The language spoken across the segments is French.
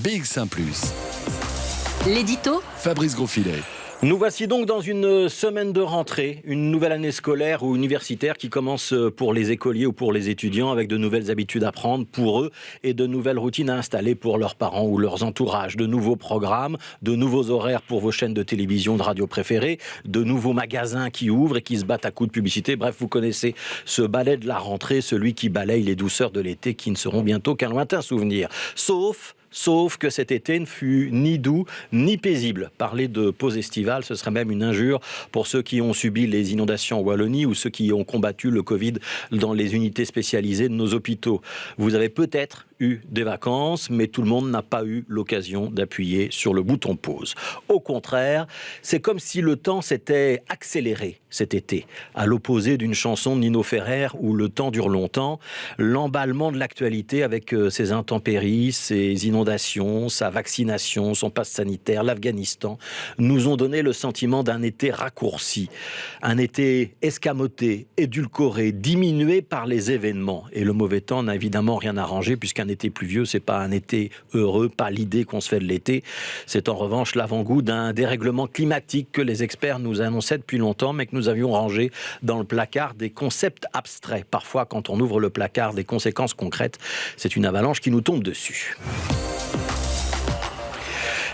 BX1 ⁇ L'édito Fabrice Grosfilet. Nous voici donc dans une semaine de rentrée, une nouvelle année scolaire ou universitaire qui commence pour les écoliers ou pour les étudiants avec de nouvelles habitudes à prendre pour eux et de nouvelles routines à installer pour leurs parents ou leurs entourages, de nouveaux programmes, de nouveaux horaires pour vos chaînes de télévision, de radio préférées, de nouveaux magasins qui ouvrent et qui se battent à coups de publicité. Bref, vous connaissez ce balai de la rentrée, celui qui balaye les douceurs de l'été qui ne seront bientôt qu'un lointain souvenir. Sauf que cet été ne fut ni doux ni paisible. Parler de pause estivale, ce serait même une injure pour ceux qui ont subi les inondations en Wallonie ou ceux qui ont combattu le Covid dans les unités spécialisées de nos hôpitaux. Vous avez peut-être eu des vacances, mais tout le monde n'a pas eu l'occasion d'appuyer sur le bouton pause. Au contraire, c'est comme si le temps s'était accéléré cet été, à l'opposé d'une chanson de Nino Ferrer où le temps dure longtemps. L'emballement de l'actualité avec ses intempéries, ses inondations, sa vaccination, son passe sanitaire, l'Afghanistan, nous ont donné le sentiment d'un été raccourci, un été escamoté, édulcoré, diminué par les événements. Et le mauvais temps n'a évidemment rien arrangé puisqu'un été pluvieux, c'est pas un été heureux, pas l'idée qu'on se fait de l'été. C'est en revanche l'avant-goût d'un dérèglement climatique que les experts nous annonçaient depuis longtemps, mais que nous avions rangé dans le placard des concepts abstraits. Parfois, quand on ouvre le placard des conséquences concrètes, c'est une avalanche qui nous tombe dessus.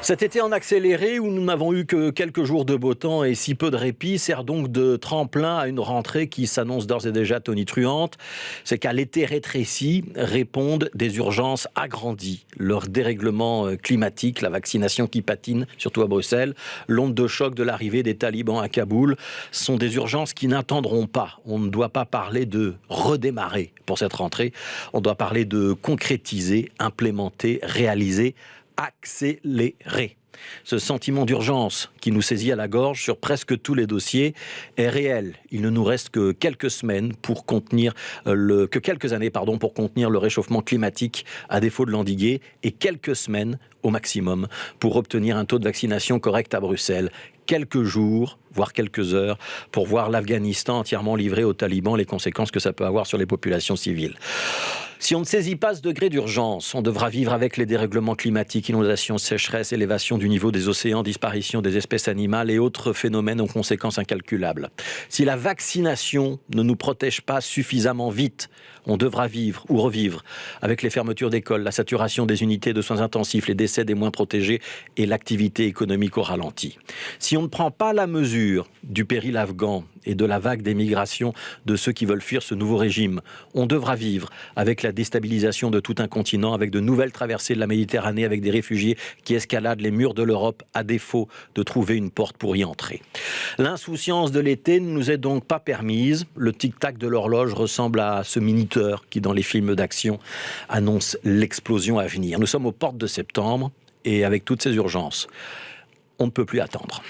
Cet été en accéléré, où nous n'avons eu que quelques jours de beau temps et si peu de répit, sert donc de tremplin à une rentrée qui s'annonce d'ores et déjà tonitruante. C'est qu'à l'été rétréci répondent des urgences agrandies. Leur dérèglement climatique, la vaccination qui patine, surtout à Bruxelles, l'onde de choc de l'arrivée des talibans à Kaboul, sont des urgences qui n'attendront pas. On ne doit pas parler de redémarrer pour cette rentrée. On doit parler de concrétiser, implémenter, réaliser, accélérer. Ce sentiment d'urgence qui nous saisit à la gorge sur presque tous les dossiers est réel. Il ne nous reste que quelques semaines pour contenir quelques années pour contenir le réchauffement climatique à défaut de l'endiguer et quelques semaines au maximum pour obtenir un taux de vaccination correct à Bruxelles. Quelques jours, voire quelques heures, pour voir l'Afghanistan entièrement livré aux talibans, les conséquences que ça peut avoir sur les populations civiles. Si on ne saisit pas ce degré d'urgence, on devra vivre avec les dérèglements climatiques, inondations, sécheresses, élévation du niveau des océans, disparition des espèces animales et autres phénomènes aux conséquences incalculables. Si la vaccination ne nous protège pas suffisamment vite, on devra vivre ou revivre avec les fermetures d'écoles, la saturation des unités de soins intensifs, les décès des moins protégés et l'activité économique au ralenti. Si on ne prend pas la mesure du péril afghan et de la vague d'émigration de ceux qui veulent fuir ce nouveau régime, on devra vivre avec la déstabilisation de tout un continent, avec de nouvelles traversées de la Méditerranée, avec des réfugiés qui escaladent les murs de l'Europe à défaut de trouver une porte pour y entrer. L'insouciance de l'été ne nous est donc pas permise. Le tic-tac de l'horloge ressemble à ce minuteur qui, dans les films d'action, annonce l'explosion à venir. Nous sommes aux portes de septembre et avec toutes ces urgences, on ne peut plus attendre.